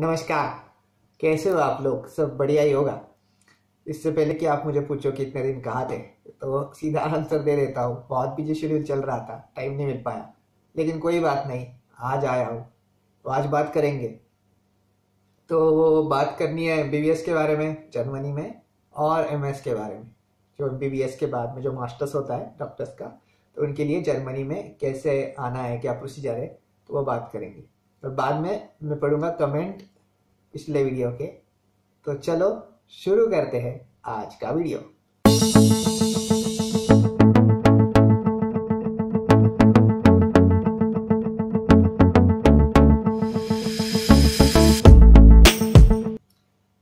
नमस्कार। कैसे हो आप लोग? सब बढ़िया ही होगा। इससे पहले कि आप मुझे पूछो कि इतने दिन कहाँ थे, तो सीधा आंसर दे देता हूँ। बहुत बिजी शेड्यूल चल रहा था, टाइम नहीं मिल पाया, लेकिन कोई बात नहीं, आज आया हूँ तो आज बात करेंगे। तो वो बात करनी है एमबीबीएस के बारे में जर्मनी में, और एमएस के बारे में। जो एमबीबीएस के बाद में जो मास्टर्स होता है डॉक्टर्स का, तो उनके लिए जर्मनी में कैसे आना है, क्या प्रोसीजर है, तो वो बात करेंगे। और बाद में मैं पढ़ूंगा कमेंट पिछले वीडियो के। तो चलो शुरू करते हैं आज का वीडियो।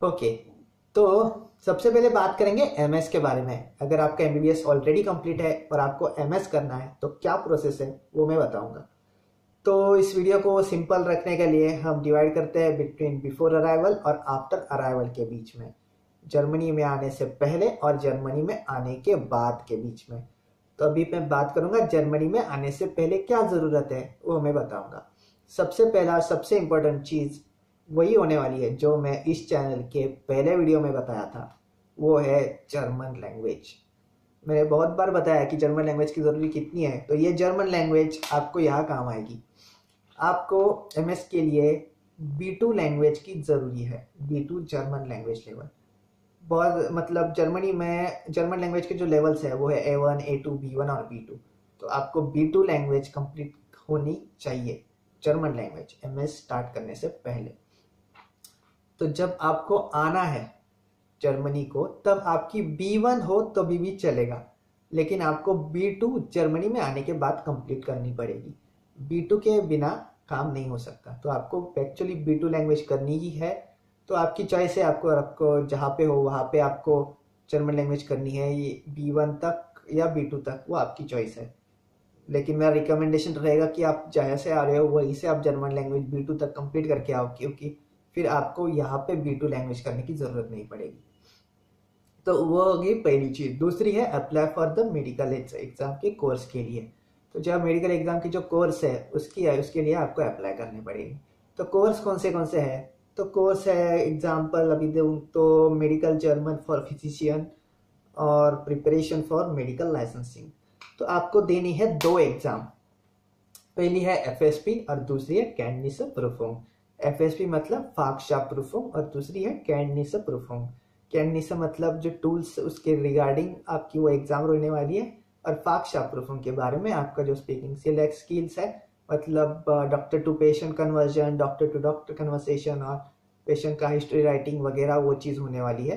ओके, तो सबसे पहले बात करेंगे एमएस के बारे में। अगर आपका एमबीबीएस ऑलरेडी कंप्लीट है और आपको एमएस करना है तो क्या प्रोसेस है वो मैं बताऊंगा। तो इस वीडियो को सिंपल रखने के लिए हम डिवाइड करते हैं बिटवीन बिफोर अराइवल और आफ्टर अराइवल के बीच में, जर्मनी में आने से पहले और जर्मनी में आने के बाद के बीच में। तो अभी मैं बात करूंगा जर्मनी में आने से पहले क्या ज़रूरत है वो मैं बताऊंगा। सबसे पहला सबसे इम्पोर्टेंट चीज़ वही होने वाली है जो मैं इस चैनल के पहले वीडियो में बताया था, वो है जर्मन लैंग्वेज। मैंने बहुत बार बताया कि जर्मन लैंग्वेज की ज़रूरी कितनी है, तो ये जर्मन लैंग्वेज आपको यहाँ काम आएगी। आपको एमएस के लिए B2 लैंग्वेज की ज़रूरी है, B2 जर्मन लैंग्वेज लेवल। बहुत मतलब जर्मनी में जर्मन लैंग्वेज के जो लेवल्स है वो है A1, A2, B1 और B2। तो आपको B2 लैंग्वेज कंप्लीट होनी चाहिए जर्मन लैंग्वेज एमएस स्टार्ट करने से पहले। तो जब आपको आना है जर्मनी को, तब आपकी B1 हो तो भी चलेगा, लेकिन आपको B2 जर्मनी में आने के बाद कंप्लीट करनी पड़ेगी। B2 के बिना काम नहीं हो सकता, तो आपको एक्चुअली B2 लैंग्वेज करनी ही है। तो आपकी चॉइस है, आपको जहाँ पे हो वहाँ पे आपको जर्मन लैंग्वेज करनी है, ये B1 तक या B2 तक, वो आपकी चॉइस है। लेकिन मेरा रिकमेंडेशन रहेगा कि आप जहाँ से आ रहे हो वहीं से आप जर्मन लैंग्वेज B2 तक कंप्लीट करके आओ, क्योंकि फिर आपको यहाँ पे B2 लैंग्वेज करने की ज़रूरत नहीं पड़ेगी। तो वो होगी पहली चीज़। दूसरी है apply for the medical exam के कोर्स के लिए। तो जब मेडिकल एग्जाम की जो कोर्स है उसके लिए आपको अप्लाई करनी पड़ेगी। तो कोर्स कौन से हैं? तो कोर्स है एग्जाम्पल अभी दूँ तो मेडिकल जर्मन फॉर फिजिशियन और प्रिपरेशन फॉर मेडिकल लाइसेंसिंग। तो आपको देनी है 2 एग्जाम, पहली है एफएसपी और दूसरी है कैंडिस प्रूफुंग। एफएसपी मतलब फाक्शा प्रूफुंग और दूसरी है कैंडिस प्रूफुंग। कैंडिस मतलब जो टूल्स उसके रिगार्डिंग आपकी वो एग्जाम होने वाली है, और फाक्शा प्रूफुंग के बारे में आपका जो स्पीकिंग स्किल्स है, मतलब doctor to patient conversion, doctor to doctor conversation और पेशेंट का हिस्ट्री राइटिंग वगैरह वो चीज़ होने वाली है।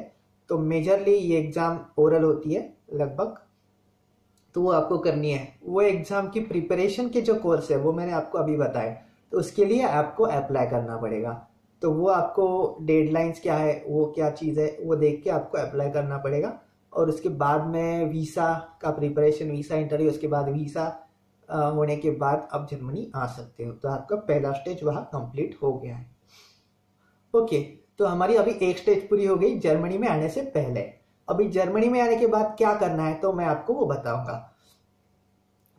तो मेजरली ये एग्ज़ाम ओरल होती है लगभग, तो वो आपको करनी है। वो एग्ज़ाम की प्रिपरेशन के जो कोर्स है वो मैंने आपको अभी बताया, तो उसके लिए आपको अप्लाई करना पड़ेगा। तो वो आपको डेडलाइंस क्या है, वो क्या चीज़ है, वो देख के आपको अप्लाई करना पड़ेगा। और उसके बाद में वीज़ा का प्रिपरेशन, वीज़ा इंटरव्यू, उसके बाद वीज़ा होने के बाद आप जर्मनी आ सकते हो। तो आपका पहला स्टेज वहाँ कंप्लीट हो गया है। ओके, तो हमारी अभी एक स्टेज पूरी हो गई जर्मनी में आने से पहले। अभी जर्मनी में आने के बाद क्या करना है तो मैं आपको वो बताऊंगा।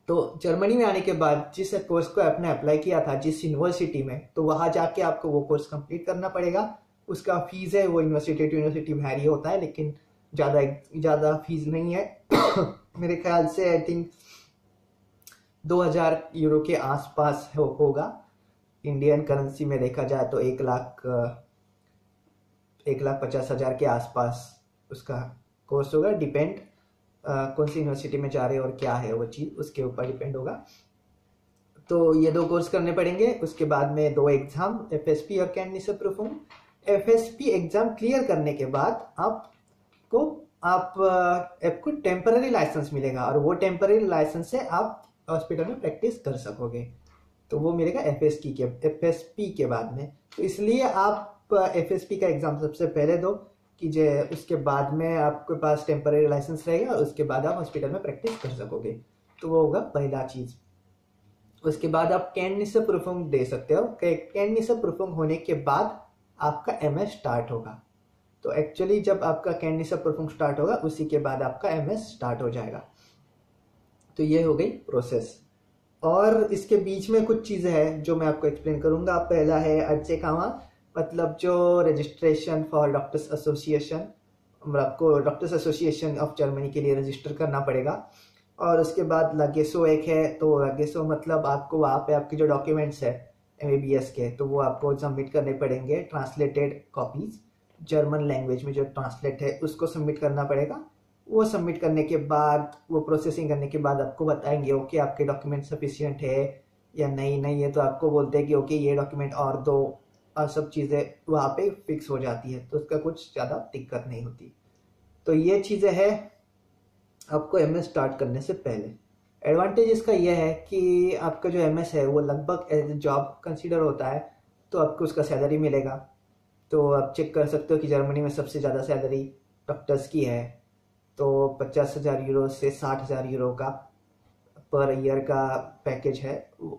तो जर्मनी में आने के बाद जिस कोर्स को आपने अप्लाई किया था जिस यूनिवर्सिटी में, तो वहाँ जाके आपको वो कोर्स कंप्लीट करना पड़ेगा। उसका फीस है वो यूनिवर्सिटी टू यूनिवर्सिटी वैरी होता है, लेकिन ज़्यादा फीस नहीं है। मेरे ख्याल से आई थिंक 2000 यूरो के आसपास होगा। इंडियन करेंसी में देखा जाए तो 1,50,000 के आसपास उसका कोर्स होगा। डिपेंड कौन सी यूनिवर्सिटी में जा रहे हो और क्या है वो चीज़, उसके ऊपर डिपेंड होगा। तो ये 2 कोर्स करने पड़ेंगे। उसके बाद में 2 एग्जाम, एफएसपी और कैंडिस प्रूफुंग। एफएसपी एग्जाम क्लियर करने के बाद आपको टेम्पररी लाइसेंस मिलेगा, और वो टेम्पररी लाइसेंस से आप हॉस्पिटल में प्रैक्टिस कर सकोगे। तो वो मिलेगा एफएसपी के बाद में। तो इसलिए आप एफएसपी का एग्जाम सबसे पहले दो कि उसके बाद में आपके पास टेम्पररी लाइसेंस रहेगा, और उसके बाद आप हॉस्पिटल में प्रैक्टिस कर सकोगे। तो वो होगा पहला चीज़। उसके बाद आप कैंडिस प्रूफुंग दे सकते हो। कैंडिस प्रूफुंग होने के बाद आपका एमएस स्टार्ट होगा। तो एक्चुअली जब आपका कैंडिस प्रूफुंग स्टार्ट होगा उसी के बाद आपका एमएस स्टार्ट हो जाएगा। तो ये हो गई प्रोसेस। और इसके बीच में कुछ चीज़ें हैं जो मैं आपको एक्सप्लेन करूंगा। पहला है अच्छे कामा मतलब जो रजिस्ट्रेशन फॉर डॉक्टर्स एसोसिएशन, आपको डॉक्टर्स एसोसिएशन ऑफ जर्मनी के लिए रजिस्टर करना पड़ेगा। और उसके बाद लागेसो एक है, तो लागेसो मतलब आपको वहाँ पे आपके जो डॉक्यूमेंट्स है एमबीबीएस के, तो वो आपको सबमिट करने पड़ेंगे, ट्रांसलेटेड कॉपीज जर्मन लैंग्वेज में जो ट्रांसलेट है उसको सबमिट करना पड़ेगा। वो सबमिट करने के बाद, वो प्रोसेसिंग करने के बाद आपको बताएंगे ओके आपके डॉक्यूमेंट सफिशिएंट है या नहीं है, तो आपको बोलते हैं कि ओके ये डॉक्यूमेंट और दो, और सब चीज़ें वहाँ पे फिक्स हो जाती है, तो उसका कुछ ज़्यादा दिक्कत नहीं होती। तो ये चीज़ें हैं आपको एमएस स्टार्ट करने से पहले। एडवांटेज इसका यह है कि आपका जो एमएस है वो लगभग एज ए जॉब कंसीडर होता है, तो आपको उसका सैलरी मिलेगा। तो आप चेक कर सकते हो कि जर्मनी में सबसे ज़्यादा सैलरी डॉक्टर्स की है, तो 50,000 यूरो से 60,000 यूरो का पर ईयर का पैकेज है।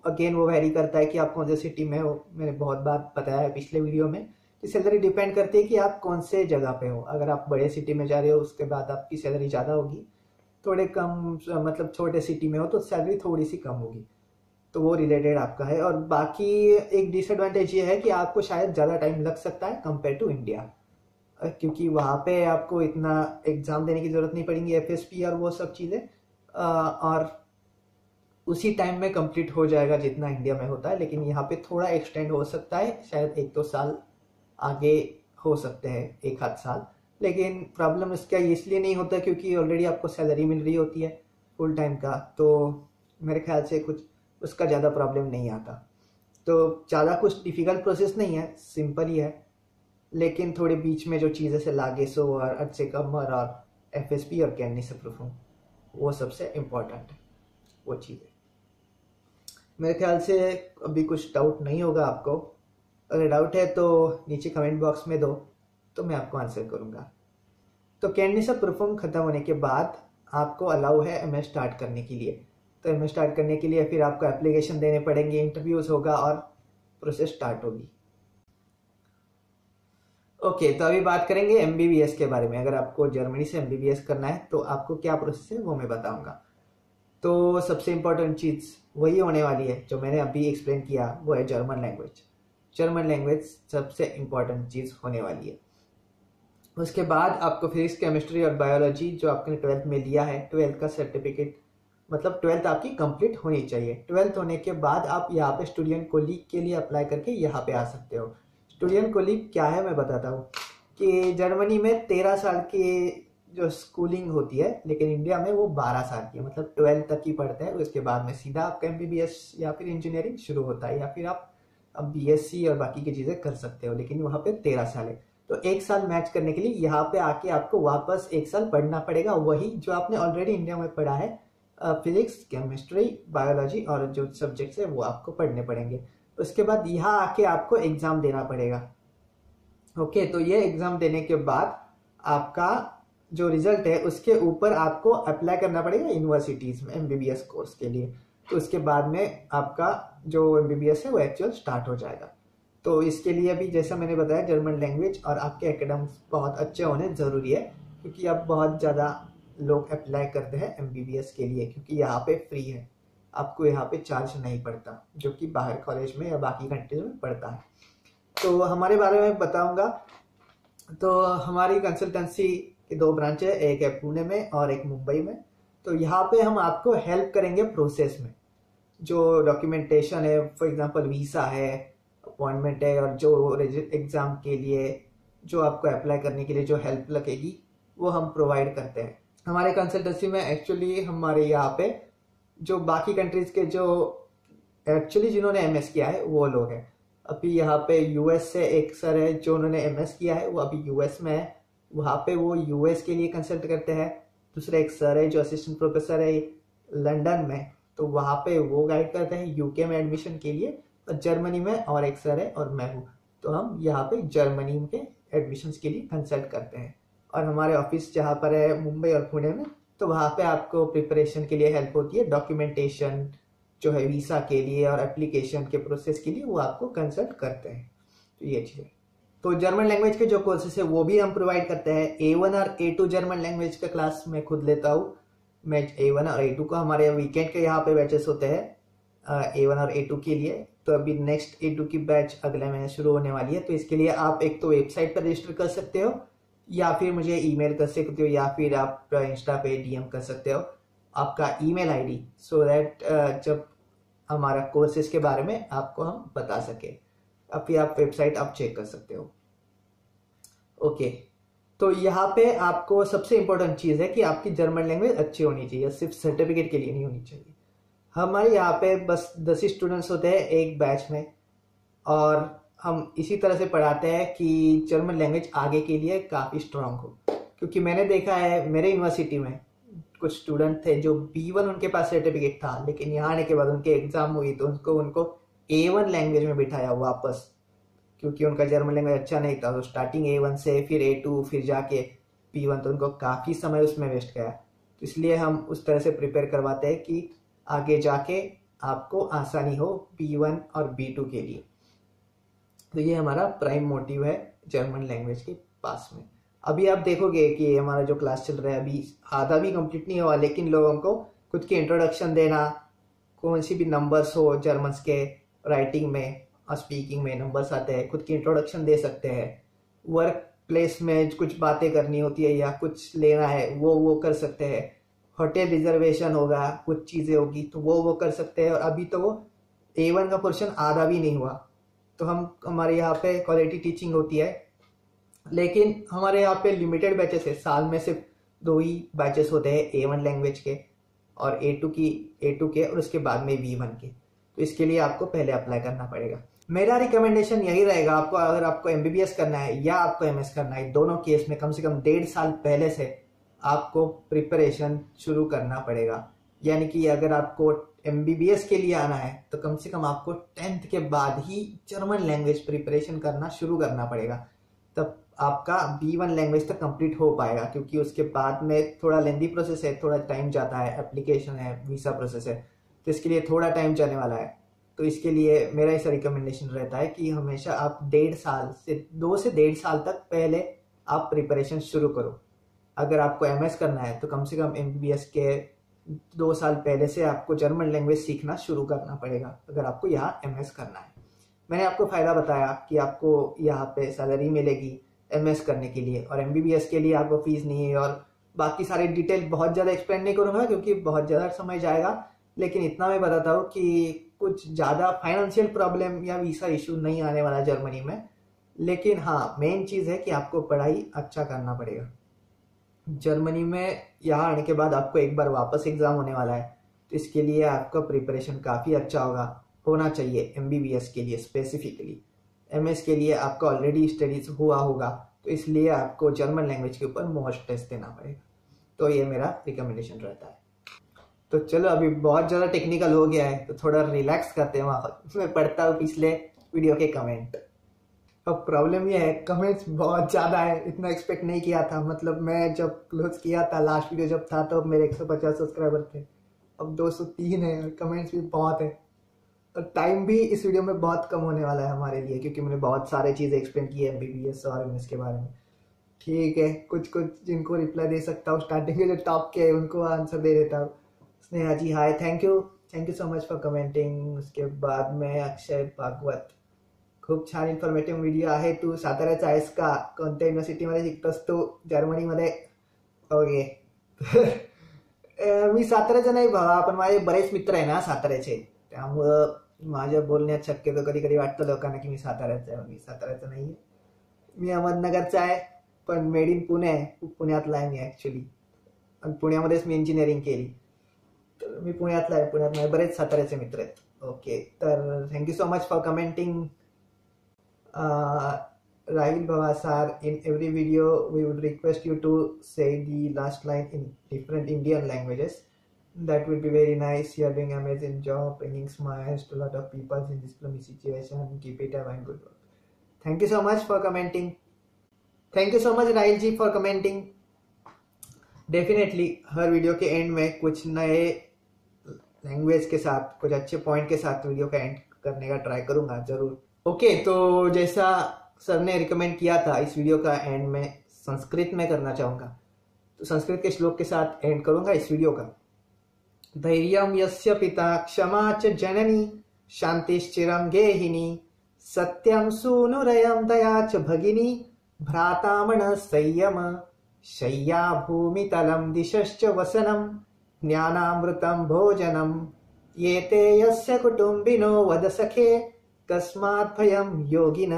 अगेन वो वेरी करता है कि आप कौन से सिटी में हो। मैंने बहुत बार बताया है पिछले वीडियो में कि सैलरी डिपेंड करती है कि आप कौन से जगह पे हो। अगर आप बड़े सिटी में जा रहे हो उसके बाद आपकी सैलरी ज़्यादा होगी, थोड़े कम मतलब छोटे सिटी में हो तो सैलरी थोड़ी सी कम होगी, तो वो रिलेटेड आपका है। और बाकी एक डिसएडवांटेज ये है कि आपको शायद ज़्यादा टाइम लग सकता है कंपेयर टू इंडिया, क्योंकि वहाँ पे आपको इतना एग्ज़ाम देने की ज़रूरत नहीं पड़ेगी, एफएसपी और वो सब चीज़ें, और उसी टाइम में कंप्लीट हो जाएगा जितना इंडिया में होता है। लेकिन यहाँ पे थोड़ा एक्सटेंड हो सकता है, शायद 1-2 साल आगे हो सकते हैं, 1 आध साल। लेकिन प्रॉब्लम इसका इसलिए नहीं होता क्योंकि ऑलरेडी आपको सैलरी मिल रही होती है फुल टाइम का, तो मेरे ख्याल से कुछ उसका ज़्यादा प्रॉब्लम नहीं आता। तो ज़्यादा कुछ डिफ़िकल्ट प्रोसेस नहीं है, सिंपल ही है। लेकिन थोड़े बीच में जो चीज़ें से लागेसो और अच्छे कमर और एफएसपी और कैनिस परफॉर्म, वो सबसे इम्पोर्टेंट है वो चीज़ें। मेरे ख्याल से अभी कुछ डाउट नहीं होगा आपको। अगर डाउट है तो नीचे कमेंट बॉक्स में दो, तो मैं आपको आंसर करूँगा। तो कैंडिस परफॉर्म ख़त्म होने के बाद आपको अलाउ है एमएस स्टार्ट करने के लिए। तो एमएस स्टार्ट करने के लिए फिर आपको एप्लीकेशन देने पड़ेंगे, इंटरव्यूज़ होगा और प्रोसेस स्टार्ट होगी। ओके, तो अभी बात करेंगे एमबीबीएस के बारे में। अगर आपको जर्मनी से एमबीबीएस करना है तो आपको क्या प्रोसेस है वो मैं बताऊंगा। तो सबसे इम्पोर्टेंट चीज़ वही होने वाली है जो मैंने अभी एक्सप्लेन किया, वो है जर्मन लैंग्वेज। जर्मन लैंग्वेज सबसे इम्पोर्टेंट चीज़ होने वाली है। उसके बाद आपको फिजिक्स, केमिस्ट्री और बायोलॉजी जो आपने 12th में लिया है, 12th का सर्टिफिकेट, मतलब 12th आपकी कंप्लीट होनी चाहिए। 12th होने के बाद आप यहाँ पे स्टूडेंट कोलीग के लिए अप्लाई करके यहाँ पे आ सकते हो। स्टूडेंट कोलीग क्या है मैं बताता हूँ कि जर्मनी में 13 साल की जो स्कूलिंग होती है, लेकिन इंडिया में वो 12 साल की है, मतलब 12th तक ही पढ़ते हैं। उसके बाद में सीधा आपका एमबीबीएस या फिर इंजीनियरिंग शुरू होता है, या फिर आप अब बीएससी और बाकी की चीज़ें कर सकते हो, लेकिन वहाँ पे 13 साल है। तो 1 साल मैच करने के लिए यहाँ पे आके आपको वापस 1 साल पढ़ना पड़ेगा, वही जो आपने ऑलरेडी इंडिया में पढ़ा है। फिजिक्स, केमिस्ट्री, बायोलॉजी और जो सब्जेक्ट्स है वो आपको पढ़ने पड़ेंगे। उसके बाद यहाँ आके आपको एग्ज़ाम देना पड़ेगा। ओके, तो ये एग्ज़ाम देने के बाद आपका जो रिजल्ट है उसके ऊपर आपको अप्लाई करना पड़ेगा यूनिवर्सिटीज़ में एमबीबीएस कोर्स के लिए। तो उसके बाद में आपका जो एमबीबीएस है वो एक्चुअल स्टार्ट हो जाएगा। तो इसके लिए भी जैसा मैंने बताया, जर्मन लैंग्वेज और आपके एकेडमिक्स बहुत अच्छे होने ज़रूरी है, क्योंकि अब बहुत ज़्यादा लोग अप्लाई करते हैं एमबीबीएस के लिए, क्योंकि यहाँ पे फ्री है, आपको यहाँ पे चार्ज नहीं पड़ता, जो कि बाहर कॉलेज में या बाकी कंट्रीज में पड़ता है। तो हमारे बारे में बताऊँगा। तो हमारी कंसल्टेंसी के 2 ब्रांच है, एक है पुणे में और एक मुंबई में। तो यहाँ पे हम आपको हेल्प करेंगे प्रोसेस में, जो डॉक्यूमेंटेशन है, फॉर एग्जांपल वीज़ा है, अपॉइंटमेंट है, और जो एग्ज़ाम के लिए जो आपको अप्लाई करने के लिए जो हेल्प लगेगी वो हम प्रोवाइड करते हैं। हमारे कंसल्टेंसी में एक्चुअली हमारे यहाँ पे जो बाकी कंट्रीज़ के जो एक्चुअली जिन्होंने एमएस किया है वो लोग हैं। अभी यहाँ पे यूएस से एक सर है जो उन्होंने एमएस किया है, वो अभी यूएस में है, वहाँ पे वो यूएस के लिए कंसल्ट करते हैं। दूसरा एक सर है जो असिस्टेंट प्रोफेसर है लंदन में, तो वहाँ पे वो गाइड करते हैं यूके में एडमिशन के लिए। और जर्मनी में और एक सर है और मैं हूँ, तो हम यहाँ पे जर्मनी के एडमिशन्स के लिए कंसल्ट करते हैं। और हमारे ऑफिस जहाँ पर है मुंबई और पुणे में, तो वहाँ पे आपको प्रिपरेशन के लिए हेल्प होती है, डॉक्यूमेंटेशन जो है वीज़ा के लिए और एप्लीकेशन के प्रोसेस के लिए वो आपको कंसल्ट करते हैं। तो ये चीज़ है। तो जर्मन लैंग्वेज के जो कोर्सेस है वो भी हम प्रोवाइड करते हैं। A1 और A2 जर्मन लैंग्वेज का क्लास मैं खुद लेता हूँ। मैं A1 और A2 का, हमारे वीकेंड के यहाँ पे बैचेस होते हैं A1 और A2 के लिए। तो अभी नेक्स्ट A2 की बैच अगले महीने शुरू होने वाली है। तो इसके लिए आप एक तो वेबसाइट पर रजिस्टर कर सकते हो, या फिर मुझे ईमेल कर सकते हो, या फिर आप इंस्टा पे DM कर सकते हो आपका ईमेल ID, सो दैट जब हमारा कोर्सेज के बारे में आपको हम बता सके। अब फिर आप वेबसाइट आप चेक कर सकते हो। ओके, तो यहाँ पे आपको सबसे इम्पोर्टेंट चीज़ है कि आपकी जर्मन लैंग्वेज अच्छी होनी चाहिए, सिर्फ सर्टिफिकेट के लिए नहीं होनी चाहिए। हमारे यहाँ पे बस 10 ही स्टूडेंट्स होते हैं एक बैच में, और हम इसी तरह से पढ़ाते हैं कि जर्मन लैंग्वेज आगे के लिए काफ़ी स्ट्रांग हो। क्योंकि मैंने देखा है मेरे यूनिवर्सिटी में कुछ स्टूडेंट थे जो B1 उनके पास सर्टिफिकेट था, लेकिन यहाँ आने के बाद उनके एग्जाम हुई तो उनको A1 लैंग्वेज में बिठाया वापस, क्योंकि उनका जर्मन लैंग्वेज अच्छा नहीं था। तो स्टार्टिंग A1 से फिर A2 फिर जाके B1, तो उनको काफ़ी समय उसमें वेस्ट गया। तो इसलिए हम उस तरह से प्रिपेयर करवाते हैं कि आगे जाके आपको आसानी हो B1 और B2 के लिए। तो ये हमारा प्राइम मोटिव है जर्मन लैंग्वेज के पास में। अभी आप देखोगे कि हमारा जो क्लास चल रहा है अभी आधा भी कंप्लीट नहीं हुआ, लेकिन लोगों को खुद की इंट्रोडक्शन देना, कौन सी भी नंबर्स हो जर्मन्स के, राइटिंग में और स्पीकिंग में नंबर्स आते हैं, खुद की इंट्रोडक्शन दे सकते हैं। वर्क प्लेस में कुछ बातें करनी होती है या कुछ लेना है वो कर सकते हैं। होटल रिजर्वेशन होगा, कुछ चीज़ें होगी तो वो कर सकते हैं। और अभी तो वो A1 का पोर्शन आधा भी नहीं हुआ। तो हमारे यहाँ पे क्वालिटी टीचिंग होती है, लेकिन हमारे यहाँ पे लिमिटेड बैचेस है, साल में सिर्फ 2 ही बैचेस होते हैं A1 लैंग्वेज के और A2 के, और उसके बाद में B1 के। तो इसके लिए आपको पहले अप्लाई करना पड़ेगा। मेरा रिकमेंडेशन यही रहेगा, आपको अगर आपको MBBS करना है या आपको MS करना है, दोनों केस में कम से कम 1.5 साल पहले से आपको प्रिपरेशन शुरू करना पड़ेगा। यानी कि अगर आपको MBBS के लिए आना है तो कम से कम आपको 10th के बाद ही जर्मन लैंग्वेज प्रिपरेशन करना शुरू करना पड़ेगा, तब आपका B1 लैंग्वेज तक कंप्लीट हो पाएगा। क्योंकि उसके बाद में थोड़ा लेंदी प्रोसेस है, थोड़ा टाइम जाता है, एप्लीकेशन है, वीज़ा प्रोसेस है, तो इसके लिए थोड़ा टाइम जाने वाला है। तो इसके लिए मेरा ऐसा रिकमेंडेशन रहता है कि हमेशा आप 2 से 1.5 साल तक पहले आप प्रिपरेशन शुरू करो। अगर आपको MS करना है तो कम से कम MBBS के 2 साल पहले से आपको जर्मन लैंग्वेज सीखना शुरू करना पड़ेगा, अगर आपको यहाँ MS करना है। मैंने आपको फ़ायदा बताया कि आपको यहाँ पे सैलरी मिलेगी MS करने के लिए, और MBBS के लिए आपको फीस नहीं है। और बाकी सारे डिटेल बहुत ज़्यादा एक्सप्लेन नहीं करूँगा क्योंकि बहुत ज़्यादा समय जाएगा, लेकिन इतना मैं बताता हूँ कि कुछ ज़्यादा फाइनेंशियल प्रॉब्लम या वीज़ा इशू नहीं आने वाला जर्मनी में। लेकिन हाँ, मेन चीज़ है कि आपको पढ़ाई अच्छा करना पड़ेगा। जर्मनी में यहाँ आने के बाद आपको एक बार वापस एग्ज़ाम होने वाला है, तो इसके लिए आपका प्रिपरेशन काफ़ी अच्छा होना चाहिए। MBBS के लिए स्पेसिफिकली, MS के लिए आपका ऑलरेडी स्टडीज हुआ होगा, तो इसलिए आपको जर्मन लैंग्वेज के ऊपर मोस्ट टेस्ट देना पड़ेगा। तो ये मेरा रिकमेंडेशन रहता है। तो चलो, अभी बहुत ज़्यादा टेक्निकल हो गया है तो थोड़ा रिलैक्स करते हैं। वहाँ मैं पढ़ता हूँ पिछले वीडियो के कमेंट। अब प्रॉब्लम ये है, कमेंट्स बहुत ज़्यादा है, इतना एक्सपेक्ट नहीं किया था। मतलब मैं जब क्लोज किया था लास्ट वीडियो जब था तो मेरे 150 सब्सक्राइबर थे, अब 203 है, और कमेंट्स भी बहुत है। और टाइम भी इस वीडियो में बहुत कम होने वाला है हमारे लिए, क्योंकि मैंने बहुत सारे चीज़ें एक्सप्लेन की है MBBS और MS के बारे में। ठीक है, कुछ जिनको रिप्लाई दे सकता हूँ, स्टार्टिंग के जो टॉप के है उनको आंसर दे देता हूँ। Sneha ji hi, thank you so much for commenting. उसके बाद में अक्षय भागवत, खूप छान इन्फॉर्मेटिव्ह व्हिडिओ आहे। तू साताऱ्याचा आहेस का? कोणत्या युनिव्हर्सिटीमध्ये शिकतोस तू? जर्मनीमध्ये? ओके मी साताऱ्याचा नाही भावा, पण माझे बरेच मित्र आहे ना साताऱ्याचे, त्यामुळं माझ्या बोलण्यात शक्यतो कधी कधी वाटतं लोकांना की मी साताऱ्याचा आहे. मी साताऱ्याचा नाही आहे, मी अहमदनगरचा आहे, पण मेड इन पुणे आहे. पुण्यातला आहे मी ॲक्च्युली, आणि पुण्यामध्येच मी इंजिनिअरिंग केली. तर मी पुण्यातला आहे. पुण्यात माझे बरेच साताऱ्याचे मित्र आहेत. ओके, तर thank you so much for commenting. Rahil Bhavasar, in every video we would request you to say the last line in different Indian languages. That would be very nice. You are doing amazing job, bringing smiles to a lot of people in this gloomy situation. Keep it up and good work. Thank you so much for commenting. Thank you so much Rahil ji for commenting. Definitely her video के and में कुछ नए language के साथ, कुछ अच्छे point के साथ वीडियो का एंड करने का ट्राई करूंगा जरूर। ओके, तो जैसा सर ने रिकमेंड किया था, इस वीडियो का एंड में संस्कृत में करना चाहूँगा, तो संस्कृत के श्लोक के साथ एंड करूँगा इस वीडियो का। धैर्यं यस्य पिता क्षमा च जननी शांतिश्चिरं गेहिनी सत्यं सूनुरयं दया च भगिनी भ्रातामणः संयम शय्या भूमितलं दिशश्च वसनं ज्ञानामृतं भोजनं ये ते यस्य कुटुम्बिनो वद सखे कस्मात् भयं योगिन।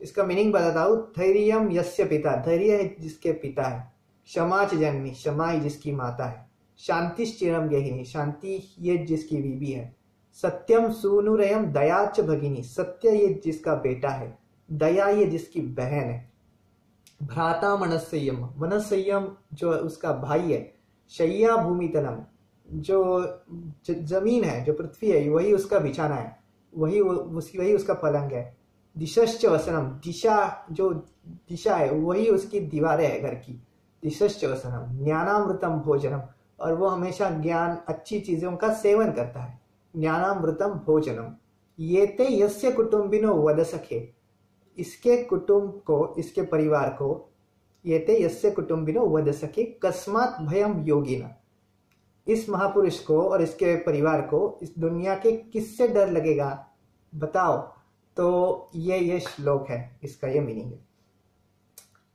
इसका मीनिंग बताता हूँ। धैर्यम यस्य पिता, धैर्य है जिसके पिता है। क्षमा च जननी, क्षमा ही जिसकी माता है। शांतिश्चिरम गेहिनी, शांति ये जिसकी बीबी है। सत्यम सूनुरयम दया च भगिनी, सत्य ये जिसका बेटा है। दया ये जिसकी बहन है। भ्राता मनस्संयम, मनस्संयम जो उसका भाई है। शय्या भूमितलम, जो जमीन है, जो पृथ्वी है, वही उसका बिछाना है, वही उसका पलंग है। दिशश्च वसनम, दिशा जो दिशा है वही उसकी दीवारें है घर की। दिशश्च वसनम ज्ञानामृतम भोजनम, और वो हमेशा ज्ञान अच्छी चीजों का सेवन करता है। ज्ञानामृतम भोजनम ये ते यस्य कुटुम्बिनो वद सखे, इसके कुटुंब को, इसके परिवार को, ये ते यस्य कुटुम्बिनो वद सखे कस्मात् भयम योगिना, इस महापुरुष को और इसके परिवार को इस दुनिया के किससे डर लगेगा बताओ। तो ये श्लोक है, इसका ये मीनिंग है।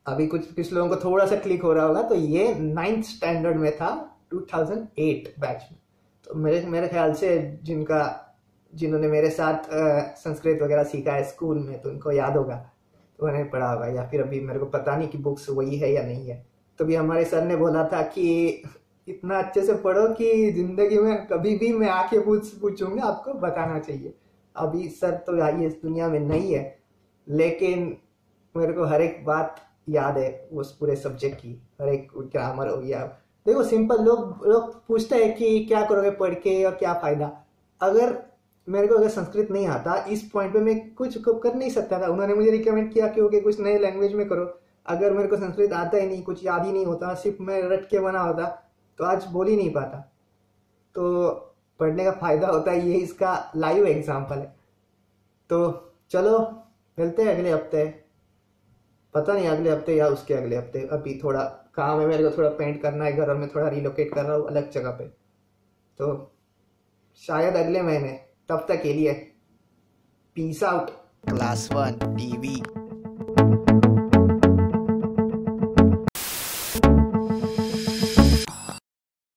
अभी कुछ लोगों को थोड़ा सा क्लिक हो रहा होगा, तो ये 9th स्टैंडर्ड में था 2008 बैच में। तो मेरे ख्याल से जिन्होंने मेरे साथ संस्कृत वगैरह सीखा है स्कूल में, तो उनको याद होगा, तो उन्होंने पढ़ा होगा, या फिर अभी मेरे को पता नहीं कि बुक्स वही है या नहीं है। तो भी हमारे सर ने बोला था कि इतना अच्छे से पढ़ो कि जिंदगी में कभी भी मैं आके पूछूंगा आपको बताना चाहिए। अभी सर तो ये इस दुनिया में नहीं है, लेकिन मेरे को हर एक बात याद है उस पूरे सब्जेक्ट की, हर एक ग्रामर हो गया। देखो सिंपल, लोग पूछते हैं कि क्या करोगे पढ़ के और क्या फायदा। अगर संस्कृत नहीं आता, इस पॉइंट पे मैं कुछ कर नहीं सकता था। उन्होंने मुझे रिकमेंड किया कि ओके कुछ नए लैंग्वेज में करो। अगर मेरे को संस्कृत आता ही नहीं, कुछ याद ही नहीं होता, सिर्फ मैं रट के बना होता, तो आज बोल ही नहीं पाता। तो पढ़ने का फायदा होता है, ये इसका लाइव एग्जाम्पल है। तो चलो मिलते हैं अगले हफ्ते, पता नहीं अगले हफ्ते या उसके अगले हफ्ते। अभी थोड़ा काम है मेरे को, थोड़ा पेंट करना है घर, और मैं थोड़ा रिलोकेट कर रहा हूँ अलग जगह पे, तो शायद अगले महीने। तब तक के लिए पीस आउट। Class 1 TV